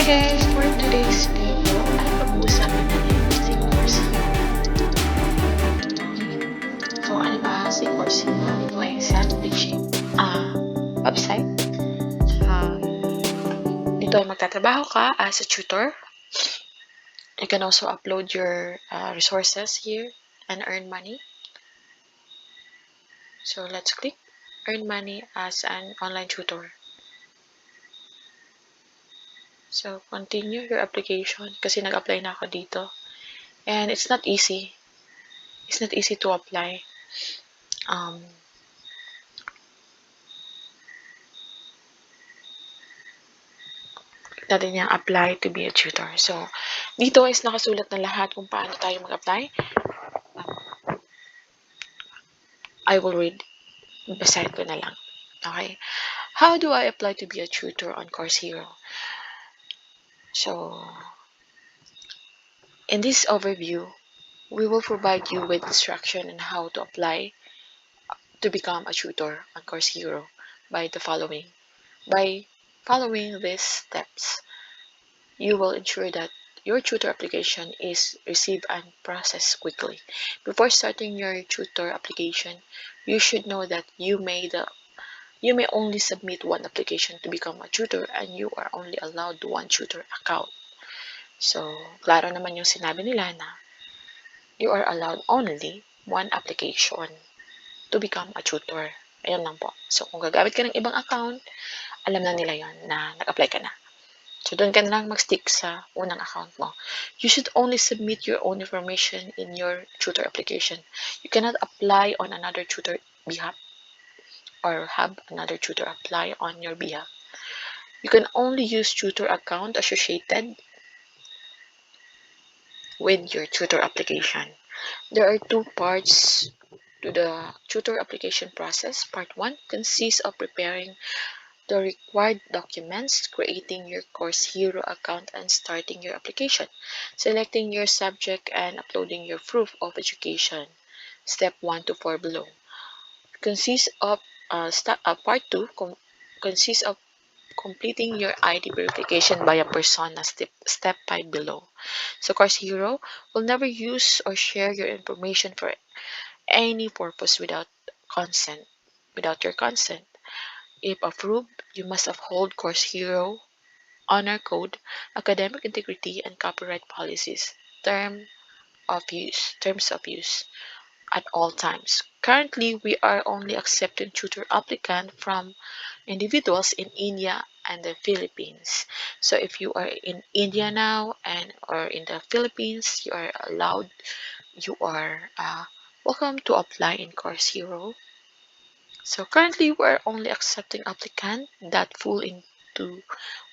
guys, for today's video ay pag-uusapan natin si Coursera. So ano ba si Coursera? Ito ay self-teaching website. Dito ay magtatrabaho ka as a tutor. You can also upload your resources here and earn money. So let's click earn money as an online tutor. So continue your application kasi nag-apply na ako dito. And it's not easy. It's not easy to apply. Natin yung apply to be a tutor. So, dito is nakasulat na lahat kung paano tayo mag-apply. I will read. Basahin ko na lang. Okay? How do I apply to be a tutor on Coursera? So, in this overview, we will provide you with instruction on how to apply to become a tutor on Coursera by the following. By following these steps, you will ensure that your tutor application is received and processed quickly. Before starting your tutor application, you should know that you may only submit one application to become a tutor and you are only allowed one tutor account. So, klaro naman yung sinabi nila na you are allowed only one application to become a tutor. Ayun lang po. So, kung gagamit ka ng ibang account, alam na nila yon na nag-apply ka na. So, doon ka na lang mag-stick sa unang account mo. You should only submit your own information in your tutor application. You cannot apply on another tutor behalf or have another tutor apply on your behalf. You can only use tutor account associated with your tutor application. There are two parts to the tutor application process. Part 1 consists of preparing the required documents, creating your Coursera account and starting your application, selecting your subject and uploading your proof of education. Step 1 to 4 below. Part 2 consists of completing your ID verification by a persona, step 5 below. So Coursera will never use or share your information for any purpose without your consent. If approved, you must uphold Coursera honor code, academic integrity, and copyright policies. Terms of use at all times. Currently, we are only accepting tutor applicants from individuals in India and the Philippines. So if you are in India now or in the Philippines, you are welcome to apply in Coursera. So currently, we are only accepting applicants that fall into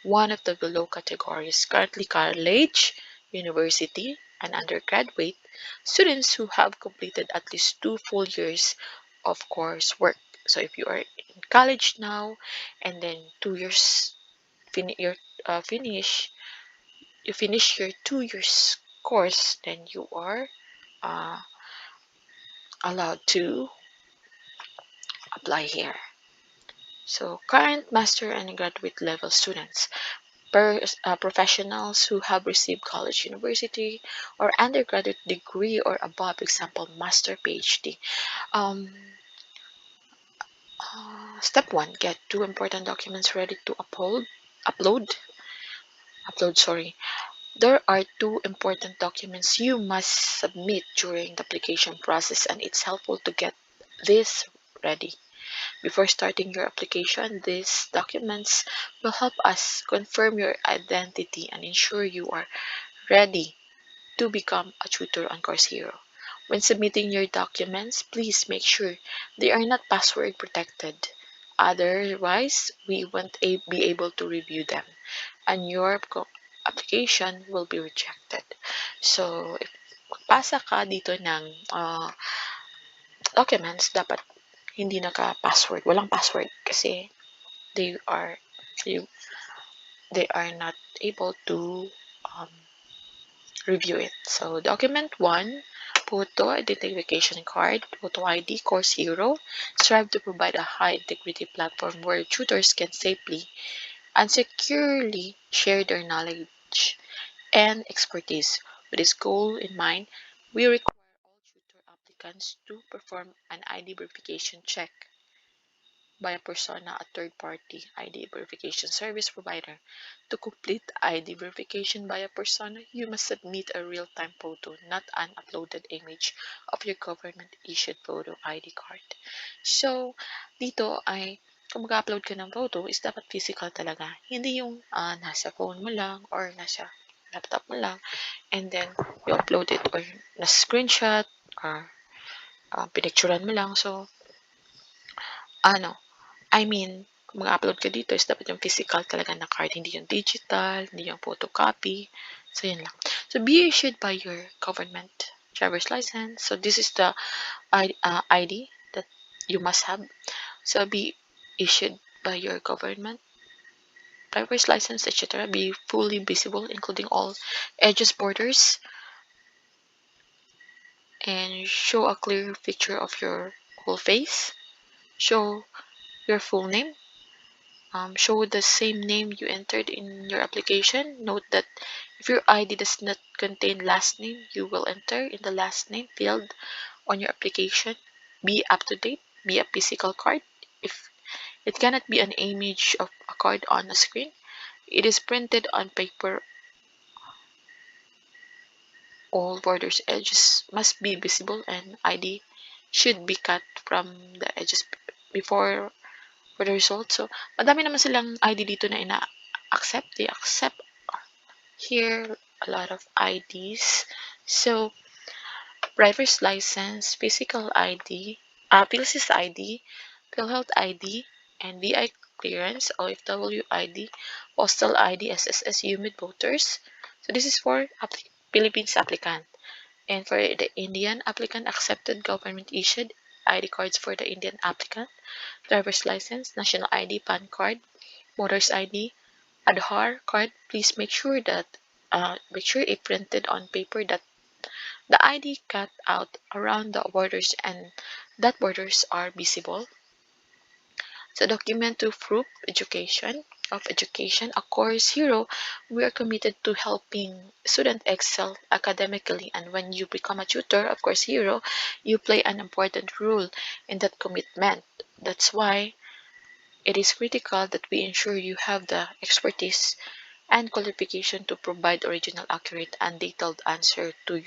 one of the below categories. Currently, college, university, and undergraduate students who have completed at least 2 full years of coursework. So if you are in college now and then 2 years you finish your 2 years course, then you are allowed to apply here. So current master and graduate level students, professionals who have received college, university, or undergraduate degree or above, example, master, PhD. Step 1, get 2 important documents ready to upload. There are 2 important documents you must submit during the application process, and it's helpful to get this ready. Before starting your application, these documents will help us confirm your identity and ensure you are ready to become a tutor on Coursera. When submitting your documents, please make sure they are not password protected. Otherwise, we won't be able to review them and your application will be rejected. So, if magpasa ka dito ng documents, dapat hindi naka-password, walang password kasi they are not able to review it. So document 1, photo identification card, photo ID, Coursera. Strive to provide a high integrity platform where tutors can safely and securely share their knowledge and expertise. With this goal in mind, we require all tutor applicants to perform an ID verification check by a persona, a third-party ID verification service provider. To complete ID verification by a persona, you must submit a real-time photo, not an uploaded image of your government-issued photo ID card. So, dito ay kung mag-upload ka ng photo is dapat physical talaga. Hindi yung nasa phone mo lang or nasa laptop mo lang and then you upload it or nasa screenshot or pinicturean mo lang. So, ano, I mean, kung mag-upload ka dito is dapat yung physical talaga na card, hindi yung digital, hindi yung photocopy. So, yun lang. So, be issued by your government driver's license. So, this is the ID that you must have. So, be issued by your government driver's license, etc. Be fully visible, including all edges, borders, and show a clear picture of your whole face. Show your full name. Show the same name you entered in your application. Note that if your ID does not contain last name, you will enter in the last name field on your application. Be up to date. Be a physical card. If it cannot be an image of a card on a screen, it is printed on paper. All borders edges must be visible and ID should be cut from the edges before for the result. So, madami naman silang ID dito na ina-accept. They accept here a lot of IDs. So, driver's license, physical ID, PhilSys ID, PhilHealth ID, and VI clearance, OFW ID, postal ID, SSS, UMID voters. So, this is for Philippines applicant. And for the Indian applicant, accepted government issued ID cards for the Indian applicant, driver's license, national ID, PAN card, voter's ID, Aadhaar card. Please make sure it printed on paper that the ID cut out around the borders and that borders are visible. So document to prove education. Of course, Hero, we are committed to helping student excel academically, and when you become a tutor, of course, Hero, you play an important role in that commitment. That's why it is critical that we ensure you have the expertise and qualification to provide original, accurate, and detailed answer to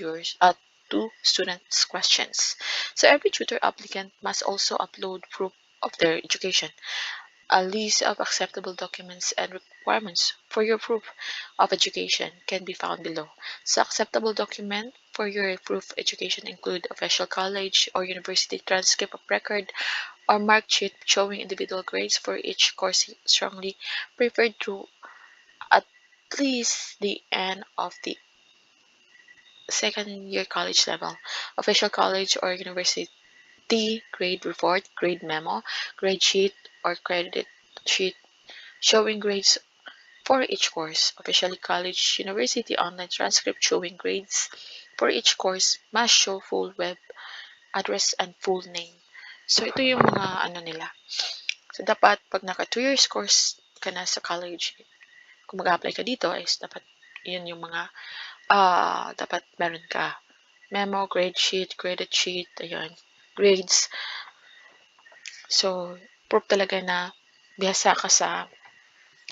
to students' questions. So every tutor applicant must also upload proof of their education. A list of acceptable documents and requirements for your proof of education can be found below. So acceptable document for your proof of education include official college or university transcript of record or mark sheet showing individual grades for each course strongly preferred to at least the end of the second year college level. Official college or university grade report, grade memo, grade sheet, or credit sheet showing grades for each course. Officially college university online transcript showing grades for each course must show full web address and full name. So ito yung mga ano nila. So dapat pag naka 2 years course ka na sa college, kung mag-apply ka dito is dapat yun yung mga dapat meron ka. Memo, grade sheet, credit sheet, ayun, grades. So, proof talaga na bihasa ka sa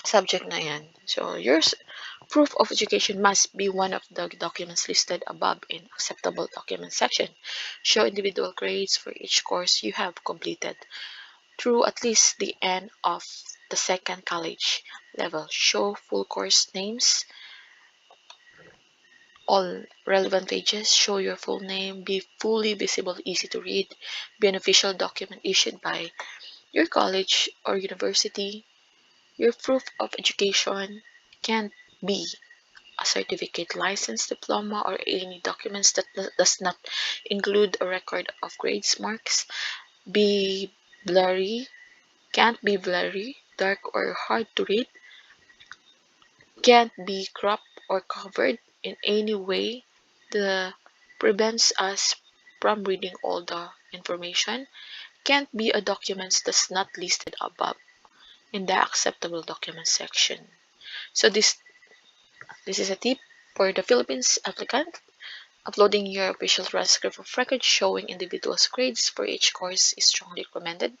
subject na yan. So, yours proof of education must be one of the documents listed above in acceptable document section. Show individual grades for each course you have completed through at least the end of the second college level. Show full course names, all relevant pages, show your full name, be fully visible, easy to read, be an official document issued by your college or university. Your proof of education can be a certificate, license, diploma, or any documents that does not include a record of grades, marks, be blurry, can't be blurry, dark or hard to read, can't be cropped or covered in any way that prevents us from reading all the information, can't be a document that's not listed above. in the acceptable documents section. So this is a tip for the Philippines applicant. Uploading your official transcript of record showing individuals' grades for each course is strongly recommended.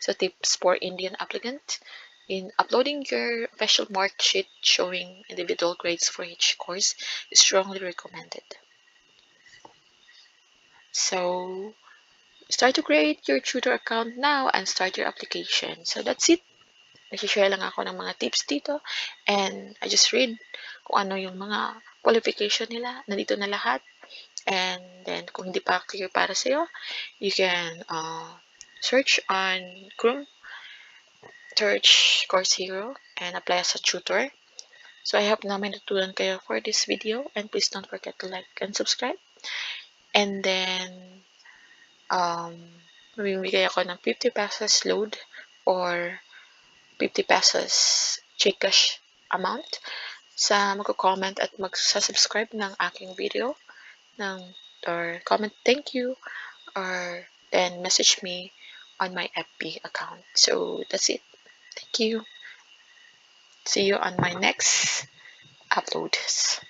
So tips for Indian applicant. In uploading your official mark sheet showing individual grades for each course is strongly recommended. So start to create your tutor account now and start your application. So that's it. Nag-share lang ako ng mga tips dito and I just read kung ano yung mga qualification nila. Nandito na lahat. And then kung hindi pa clear para sa'yo, you can search on Chrome, search Course Hero, and apply as a tutor. So I hope na may natutunan kayo for this video and please don't forget to like and subscribe. And then mamimigay ako ng 50 pesos load or 50 pesos Gcash amount sa magko-comment at magsa-subscribe ng aking video or comment thank you or then message me on my FB account. So that's it. Thank you. See you on my next uploads.